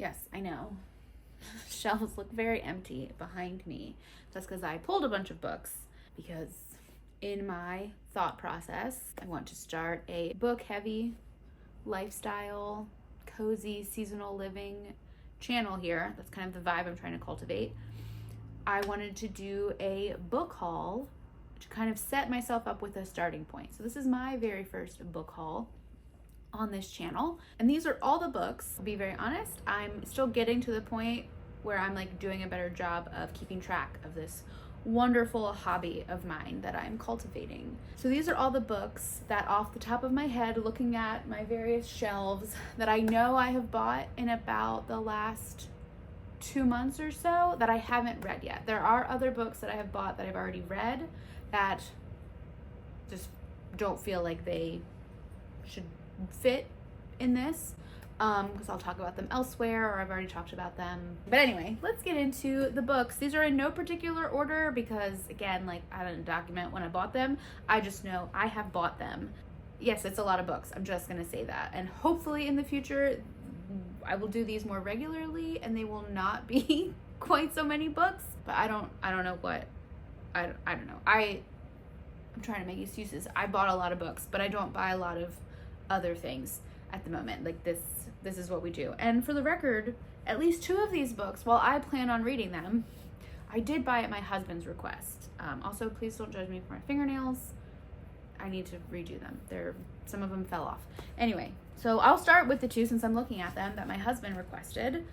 Yes, I know. Shelves look very empty behind me. That's because I pulled a bunch of books because in my thought process, I want to start a book-heavy lifestyle, cozy, seasonal living channel here. That's kind of the vibe I'm trying to cultivate. I wanted to do a book haul to kind of set myself up with a starting point. So this is my very first book haul on this channel. And these are all the books. To be very honest, I'm still getting to the point where I'm like doing a better job of keeping track of this wonderful hobby of mine that I'm cultivating. So these are all the books that off the top of my head, looking at my various shelves, that I know I have bought in about the last 2 months or so that I haven't read yet. There are other books that I have bought that I've already read that just don't feel like they should fit in this, because I'll talk about them elsewhere, or I've already talked about them. But anyway, let's get into the books. These are in no particular order because, again, like, I didn't document when I bought them. I just know I have bought them. Yes, it's a lot of books. I'm just gonna say that. And hopefully in the future, I will do these more regularly and they will not be quite so many books. But I don't know what, I don't know. I'm trying to make excuses. I bought a lot of books, but I don't buy a lot of other things at the moment. Like this is what we do. And for the record, at least 2 of these books, while I plan on reading them, I did buy at my husband's request. Also, please don't judge me for my fingernails. I need to redo them. Some of them fell off. Anyway, so I'll start with the 2 since I'm looking at them that my husband requested.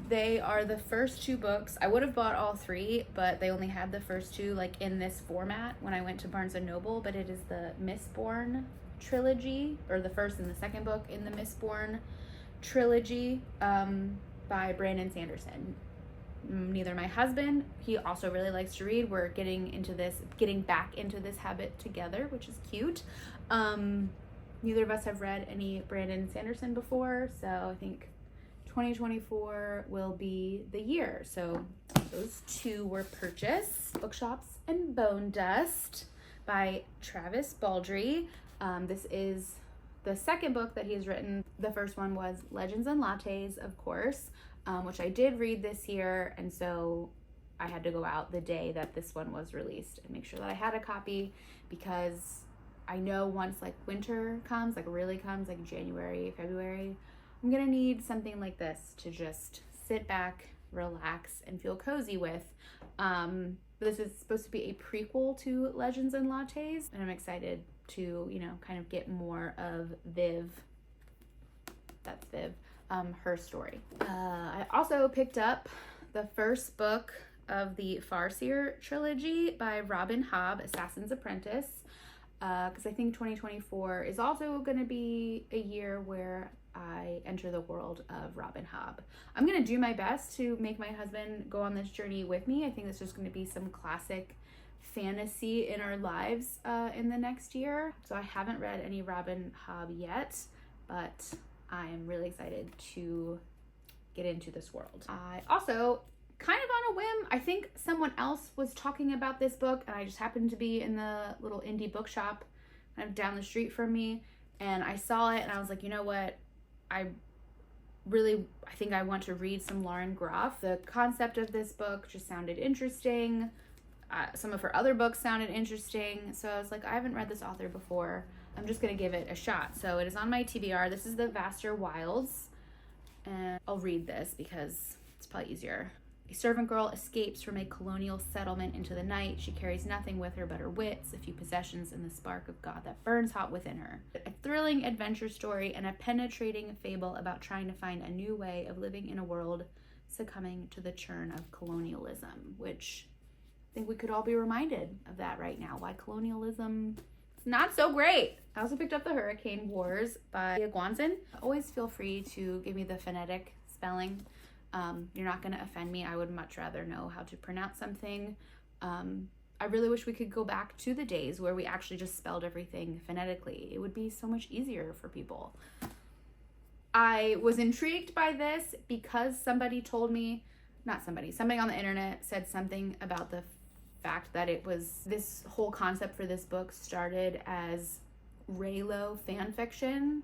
They are the first 2 books. I would have bought all 3, but they only had the first 2 like in this format when I went to Barnes & Noble, but it is the Mistborn trilogy, or the first and the second book in the Mistborn trilogy, by Brandon Sanderson. Neither my husband, he also really likes to read. We're getting back into this habit together, which is cute. Neither of us have read any Brandon Sanderson before, so I think 2024 will be the year. So those 2 were purchased. Bookshops and Bone Dust by Travis Baldree. This is the second book that he has written. The first one was Legends and Lattes, of course, which I did read this year, and so I had to go out the day that this one was released and make sure that I had a copy, because I know once like winter comes, like really comes, like January, February, I'm gonna need something like this to just sit back, relax, and feel cozy with. This is supposed to be a prequel to Legends and Lattes, and I'm excited to, kind of get more of Viv, that's Viv, her story. I also picked up the first book of the Farseer trilogy by Robin Hobb, Assassin's Apprentice, because I think 2024 is also going to be a year where I enter the world of Robin Hobb. I'm going to do my best to make my husband go on this journey with me. I think this is going to be some classic fantasy in our lives in the next year. So I haven't read any Robin Hobb yet, but I am really excited to get into this world. I also, kind of on a whim, I think someone else was talking about this book, and I just happened to be in the little indie bookshop kind of down the street from me, and I saw it and I was like, you know what? I think I want to read some Lauren Groff. The concept of this book just sounded interesting. Some of her other books sounded interesting. So I was like, I haven't read this author before. I'm just going to give it a shot. So it is on my TBR. This is The Vaster Wilds. And I'll read this because it's probably easier. A servant girl escapes from a colonial settlement into the night. She carries nothing with her but her wits, a few possessions, and the spark of God that burns hot within her. A thrilling adventure story and a penetrating fable about trying to find a new way of living in a world succumbing to the churn of colonialism, which I think we could all be reminded of that right now, why colonialism is not so great. I also picked up The Hurricane Wars by Guanzin. Always feel free to give me the phonetic spelling. You're not going to offend me. I would much rather know how to pronounce something. I really wish we could go back to the days where we actually just spelled everything phonetically. It would be so much easier for people. I was intrigued by this because somebody on the internet said something about the fact that this whole concept for this book started as Reylo fan fiction,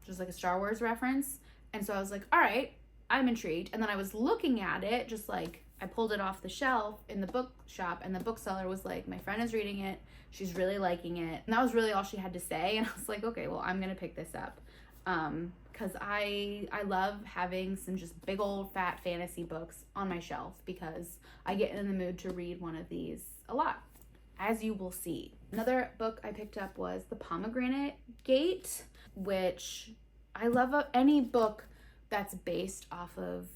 just like a Star Wars reference. And so I was like, all right, I'm intrigued. And then I was looking at it, just like, I pulled it off the shelf in the bookshop, and the bookseller was like, my friend is reading it, she's really liking it. And that was really all she had to say. And I was like, okay, well, I'm gonna pick this up. Because I love having some just big old fat fantasy books on my shelf, because I get in the mood to read one of these a lot, as you will see. Another book I picked up was The Pomegranate Gate, which I love any book that's based off of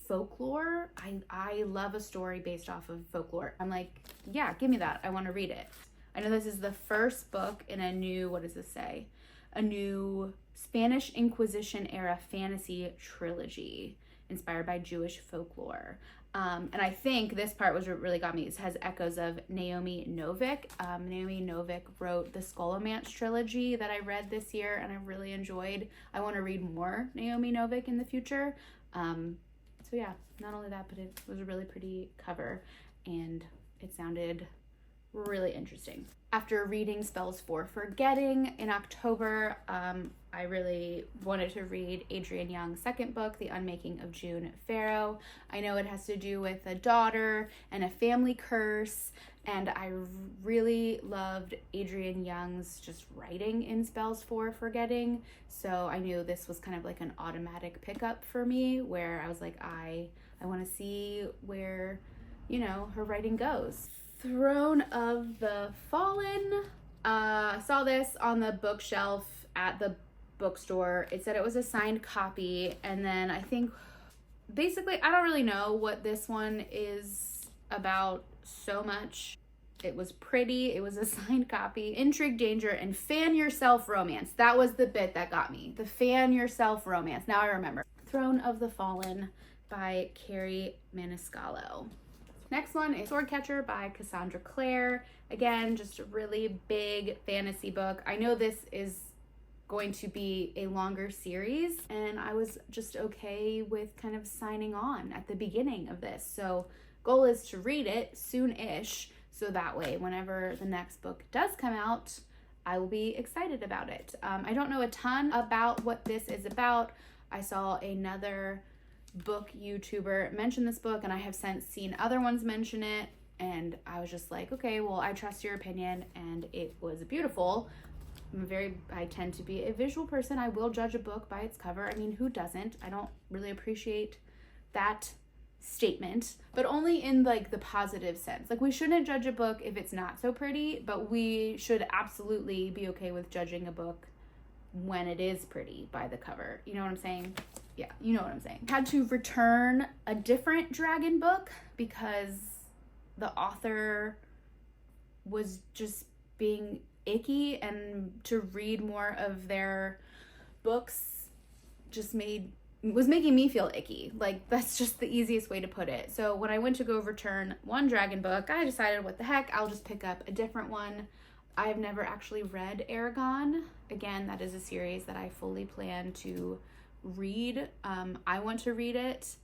folklore. I love a story based off of folklore. I'm like, yeah, give me that. I want to read it. I know this is the first book in a new, what does this say? A new Spanish Inquisition era fantasy trilogy inspired by Jewish folklore. And I think this part was what really got me. It has echoes of Naomi Novik. Naomi Novik wrote the Scholomance trilogy that I read this year and I really enjoyed. I want to read more Naomi Novik in the future. So yeah, not only that, but it was a really pretty cover and it sounded really interesting. After reading Spells for Forgetting in October, I really wanted to read Adrienne Young's second book, The Unmaking of June Farrow. I know it has to do with a daughter and a family curse, and I really loved Adrienne Young's just writing in Spells for Forgetting, so I knew this was kind of like an automatic pickup for me, where I was like, I want to see where, you know, her writing goes. Throne of the Fallen. Saw this on the bookshelf at the bookstore. It said it was a signed copy, and then I think basically I don't really know what this one is about so much. It was pretty, it was a signed copy. Intrigue, danger, and fan yourself romance. That was the bit that got me. The fan yourself romance. Now I remember. Throne of the Fallen by Carrie Maniscalco. Next one is Swordcatcher by Cassandra Clare. Again, just a really big fantasy book. I know this is going to be a longer series, and I was just okay with kind of signing on at the beginning of this. So goal is to read it soon-ish, so that way whenever the next book does come out, I will be excited about it. I don't know a ton about what this is about. I saw another book YouTuber mention this book, and I have since seen other ones mention it, and I was just like, okay, well, I trust your opinion, and it was beautiful. I tend to be a visual person. I will judge a book by its cover. I mean, who doesn't? I don't really appreciate that statement, but only in like the positive sense. Like, we shouldn't judge a book if it's not so pretty, but we should absolutely be okay with judging a book when it is pretty by the cover. You know what I'm saying? Yeah, you know what I'm saying. Had to return a different dragon book because the author was just being icky, and to read more of their books just was making me feel icky. Like, that's just the easiest way to put it. So when I went to go return one dragon book, I decided, what the heck, I'll just pick up a different one. I've never actually read Aragon. Again, that is a series that I fully plan to read. I want to read it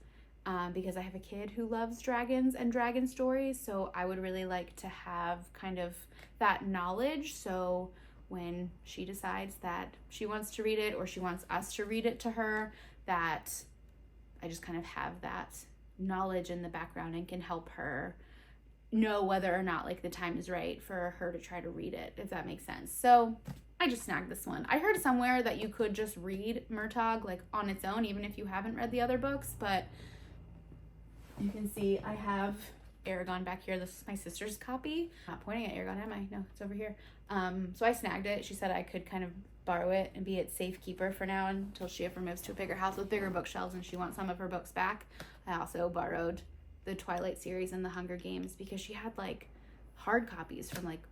because I have a kid who loves dragons and dragon stories, so I would really like to have kind of that knowledge, so when she decides that she wants to read it, or she wants us to read it to her, that I just kind of have that knowledge in the background and can help her know whether or not like the time is right for her to try to read it, if that makes sense. So I just snagged this one. I heard somewhere that you could just read Murtagh like on its own, even if you haven't read the other books, but you can see I have Aragon back here. This is my sister's copy. I'm not pointing at Aragon, am I? No, it's over here. So I snagged it. She said I could kind of borrow it and be its safekeeper for now until she ever moves to a bigger house with bigger bookshelves and she wants some of her books back. I also borrowed the Twilight series and the Hunger Games because she had like hard copies from like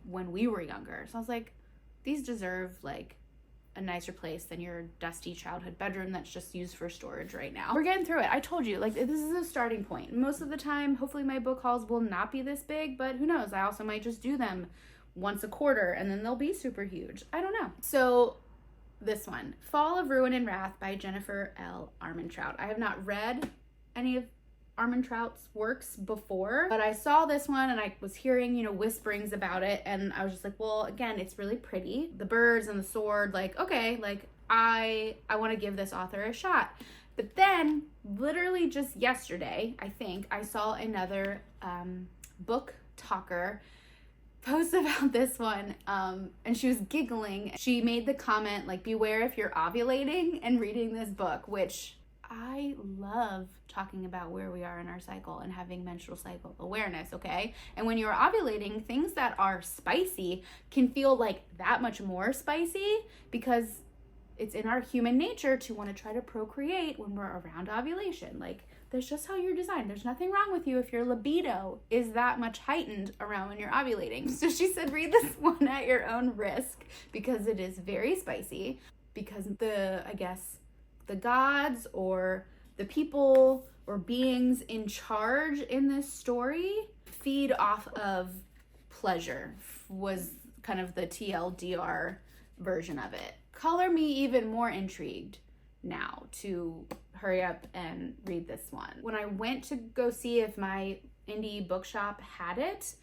when we were younger. So I was like, these deserve like a nicer place than your dusty childhood bedroom that's just used for storage right now. We're getting through it. I told you, like, this is a starting point. Most of the time, hopefully my book hauls will not be this big, but who knows? I also might just do them once a quarter and then they'll be super huge. I don't know. So this one, Fall of Ruin and Wrath by Jennifer L. Armentrout. I have not read any of Armentrout's works before, but I saw this one and I was hearing, you know, whisperings about it, and I was just like, well, again, it's really pretty. The birds and the sword, like, okay, like, I want to give this author a shot. But then, literally just yesterday, I think, I saw another book talker post about this one, and she was giggling. She made the comment, like, beware if you're ovulating and reading this book, which I love talking about where we are in our cycle and having menstrual cycle awareness, okay? And when you're ovulating, things that are spicy can feel like that much more spicy because it's in our human nature to want to try to procreate when we're around ovulation. Like, that's just how you're designed. There's nothing wrong with you if your libido is that much heightened around when you're ovulating. So she said, read this one at your own risk because it is very spicy, because I guess the gods or the people or beings in charge in this story feed off of pleasure, was kind of the TLDR version of it. Color me even more intrigued now to hurry up and read this one. When I went to go see if my indie bookshop had it,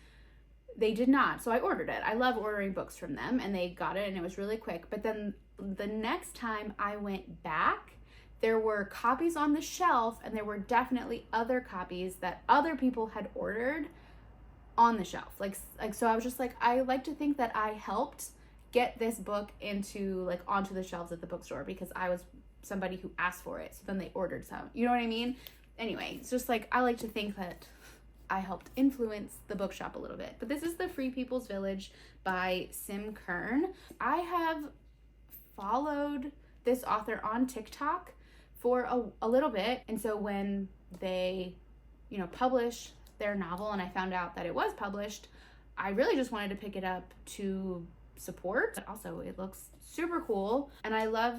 they did not. So I ordered it. I love ordering books from them, and they got it, and it was really quick. But then the next time I went back, there were copies on the shelf, and there were definitely other copies that other people had ordered on the shelf. Like so I was just like, I like to think that I helped get this book onto the shelves at the bookstore because I was somebody who asked for it. So then they ordered some. You know what I mean? Anyway, it's just like, I like to think that I helped influence the bookshop a little bit. But this is The Free People's Village by Sim Kern. I have followed this author on TikTok for a little bit. And so when they, publish their novel and I found out that it was published, I really just wanted to pick it up to support. Also, it looks super cool. And I love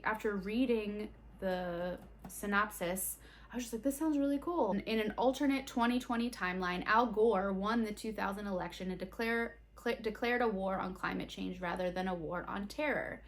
after reading the synopsis, I was just like, this sounds really cool. In an alternate 2020 timeline, Al Gore won the 2000 election and declared a war on climate change rather than a war on terror.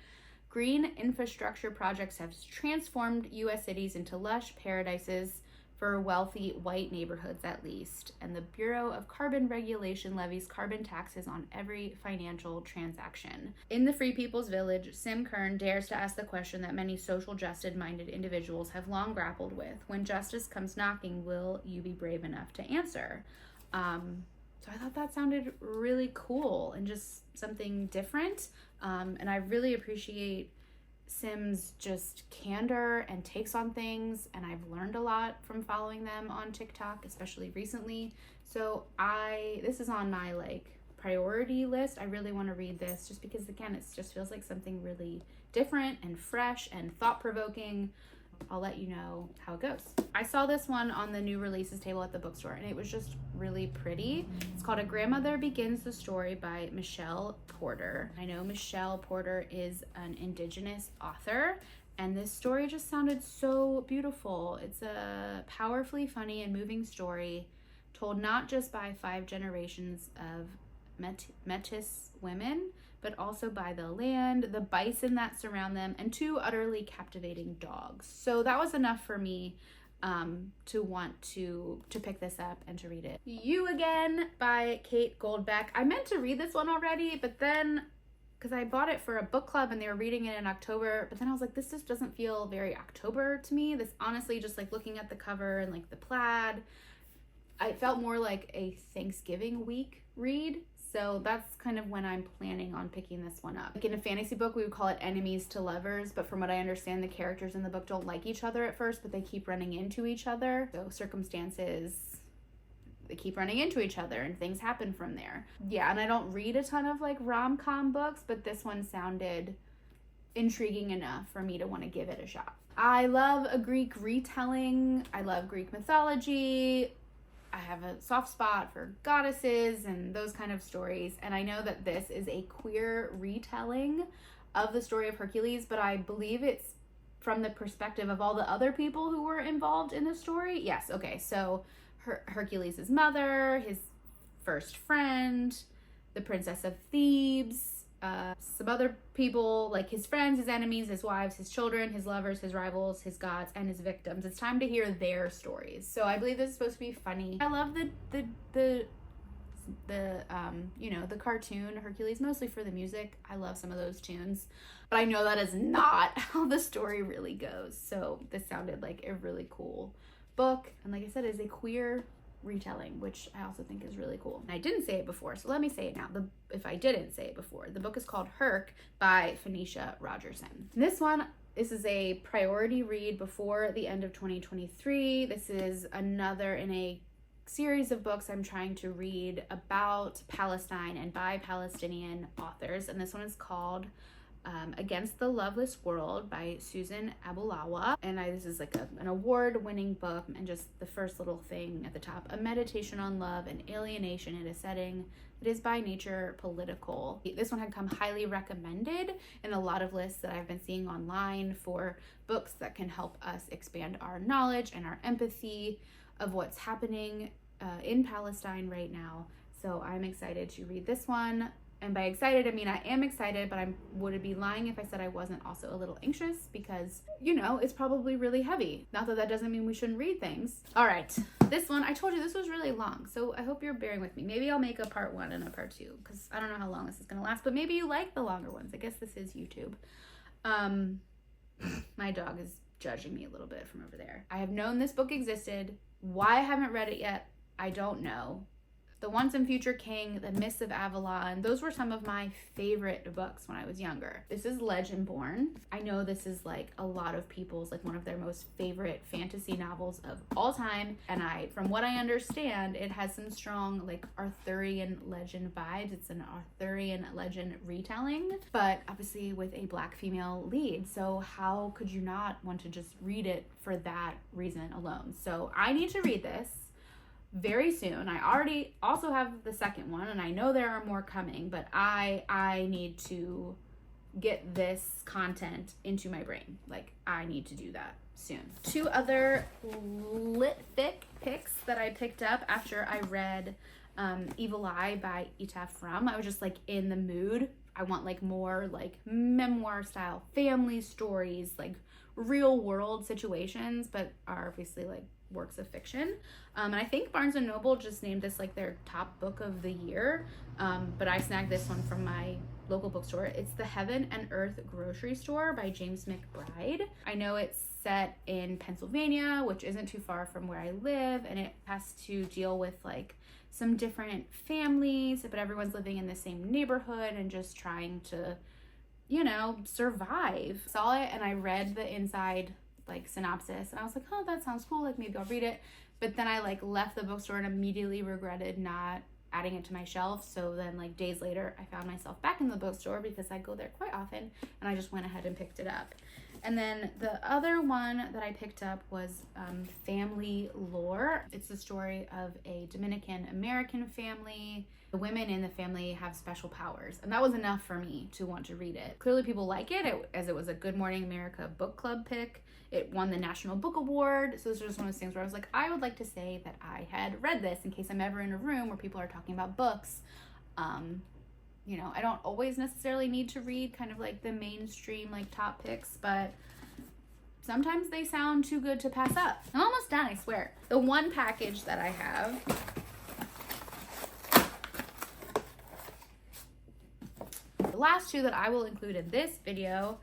Green infrastructure projects have transformed U.S. cities into lush paradises for wealthy white neighborhoods, at least. And the Bureau of Carbon Regulation levies carbon taxes on every financial transaction. In The Free People's Village, Sim Kern dares to ask the question that many social justice-minded individuals have long grappled with. When justice comes knocking, will you be brave enough to answer? So I thought that sounded really cool and just something different. And I really appreciate Sim's just candor and takes on things, and I've learned a lot from following them on TikTok, especially recently. So this is on my priority list. I really want to read this just because, again, it just feels like something really different and fresh and thought-provoking. I'll let you know how it goes. I saw this one on the new releases table at the bookstore, and it was just really pretty. It's called A Grandmother Begins the Story by Michelle Porter. I know Michelle Porter is an Indigenous author, and this story just sounded so beautiful. It's a powerfully funny and moving story told not just by 5 generations of Métis women, but also by the land, the bison that surround them, and 2 utterly captivating dogs. So that was enough for me to want to pick this up and to read it. You Again by Kate Goldbeck. I meant to read this one already, but then, because I bought it for a book club and they were reading it in October, but then I was like, this just doesn't feel very October to me. This honestly, just looking at the cover and the plaid, it felt more like a Thanksgiving week read. So that's kind of when I'm planning on picking this one up. In a fantasy book, we would call it enemies to lovers, but from what I understand, the characters in the book don't like each other at first, but they keep running into each other. So circumstances, they keep running into each other and things happen from there. Yeah, and I don't read a ton of rom-com books, but this one sounded intriguing enough for me to want to give it a shot. I love a Greek retelling. I love Greek mythology. I have a soft spot for goddesses and those kind of stories. And I know that this is a queer retelling of the story of Hercules, but I believe it's from the perspective of all the other people who were involved in the story. Yes, okay, so Hercules' mother, his first friend, the Princess of Thebes, some other people, his friends, his enemies, his wives, his children, his lovers, his rivals, his gods, and his victims. It's time to hear their stories. So I believe this is supposed to be funny. I love the the cartoon Hercules, mostly for the music. I love some of those tunes, but I know that is not how the story really goes. So this sounded like a really cool book. And like I said, it's a queer retelling, which I also think is really cool. And I didn't say it before, so let me say it now. If I didn't say it before, the book is called Herc by Phoenicia Rogerson. This is a priority read before the end of 2023. This is another in a series of books I'm trying to read about Palestine and by Palestinian authors. And this one is called Against the Loveless World by Susan Abulawa. And this is like an award-winning book. And just the first little thing at the top, a meditation on love and alienation in a setting that is by nature political. This one had come highly recommended in a lot of lists that I've been seeing online for books that can help us expand our knowledge and our empathy of what's happening in Palestine right now. So I'm excited to read this one. And by excited, I mean I am excited, but I would be lying if I said I wasn't also a little anxious because, it's probably really heavy. Not that doesn't mean we shouldn't read things. All right, this one, I told you this was really long, so I hope you're bearing with me. Maybe I'll make a part 1 and a part 2 because I don't know how long this is going to last, but maybe you like the longer ones. I guess this is YouTube. My dog is judging me a little bit from over there. I have known this book existed. Why I haven't read it yet, I don't know. The Once and Future King, The Mists of Avalon, those were some of my favorite books when I was younger. This is Legendborn. I know this is like a lot of people's, like one of their most favorite fantasy novels of all time. And from what I understand, it has some strong like Arthurian legend vibes. It's an Arthurian legend retelling, but obviously with a Black female lead. So how could you not want to just read it for that reason alone? So I need to read this very soon. I already also have the second one, and I know there are more coming, but I need to get this content into my brain. Like, I need to do that soon. 2 other lit fic picks that I picked up after I read Evil Eye by Ita Frum. I was just like in the mood. I want like more like memoir style family stories, like real world situations, but are obviously like works of fiction. And I think Barnes & Noble just named this like their top book of the year. But I snagged this one from my local bookstore. It's The Heaven and Earth Grocery Store by James McBride. I know it's set in Pennsylvania, which isn't too far from where I live, and it has to deal with like some different families, but everyone's living in the same neighborhood and just trying to, survive. Saw it and I read the inside like synopsis and I was like, oh, that sounds cool, like maybe I'll read it. But then I like left the bookstore and immediately regretted not adding it to my shelf. So then like days later I found myself back in the bookstore because I go there quite often, and I just went ahead and picked it up. And then the other one that I picked up was Family Lore. It's the story of a Dominican American family. The women in the family have special powers, and that was enough for me to want to read it. Clearly people like it, as it was a Good Morning America book club pick. It won the National Book Award. So this was just one of those things where I was like, I would like to say that I had read this in case I'm ever in a room where people are talking about books. I don't always necessarily need to read kind of like the mainstream like top picks, but sometimes they sound too good to pass up. I'm almost done, I swear. The one package that I have the last 2 that I will include in this video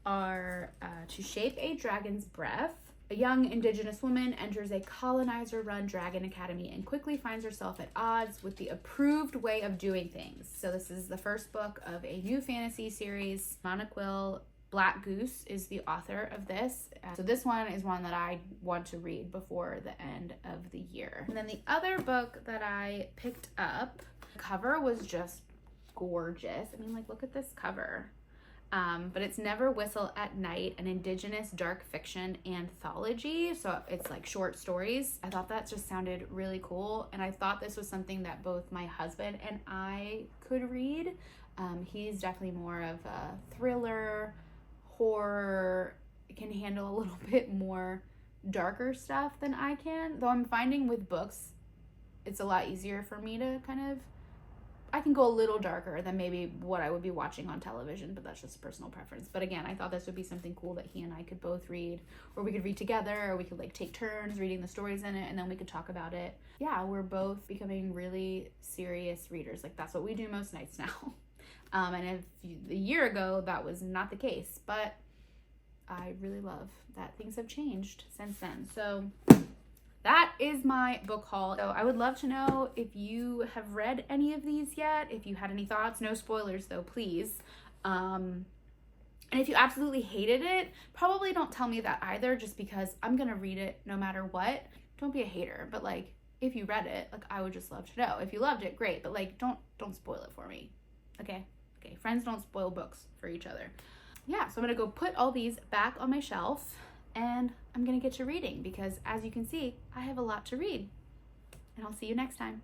are To Shape a Dragon's Breath. A young indigenous woman enters a colonizer-run dragon academy and quickly finds herself at odds with the approved way of doing things. So this is the first book of a new fantasy series. Monaquil Black Goose is the author of this. So this one is one that I want to read before the end of the year. And then the other book that I picked up, the cover was just gorgeous. I mean, like, look at this cover. But it's Never Whistle at Night, an indigenous dark fiction anthology. So it's like short stories. I thought that just sounded really cool. And I thought this was something that both my husband and I could read. He's definitely more of a thriller, horror, can handle a little bit more darker stuff than I can. Though I'm finding with books, it's a lot easier for me to kind of I can go a little darker than maybe what I would be watching on television, but that's just personal preference. But again, I thought this would be something cool that he and I could both read, or we could read together, or we could like take turns reading the stories in it, and then we could talk about it. Yeah, we're both becoming really serious readers. Like that's what we do most nights now. And if a year ago that was not the case, but I really love that things have changed since then. So that is my book haul. So I would love to know if you have read any of these yet, if you had any thoughts. No spoilers though, please. And if you absolutely hated it, probably don't tell me that either, just because I'm gonna read it no matter what. Don't be a hater, but like if you read it, like I would just love to know. If you loved it, great, but like don't spoil it for me. Okay, friends don't spoil books for each other. Yeah, so I'm gonna go put all these back on my shelf, and I'm gonna get to reading, because as you can see, I have a lot to read. And I'll see you next time.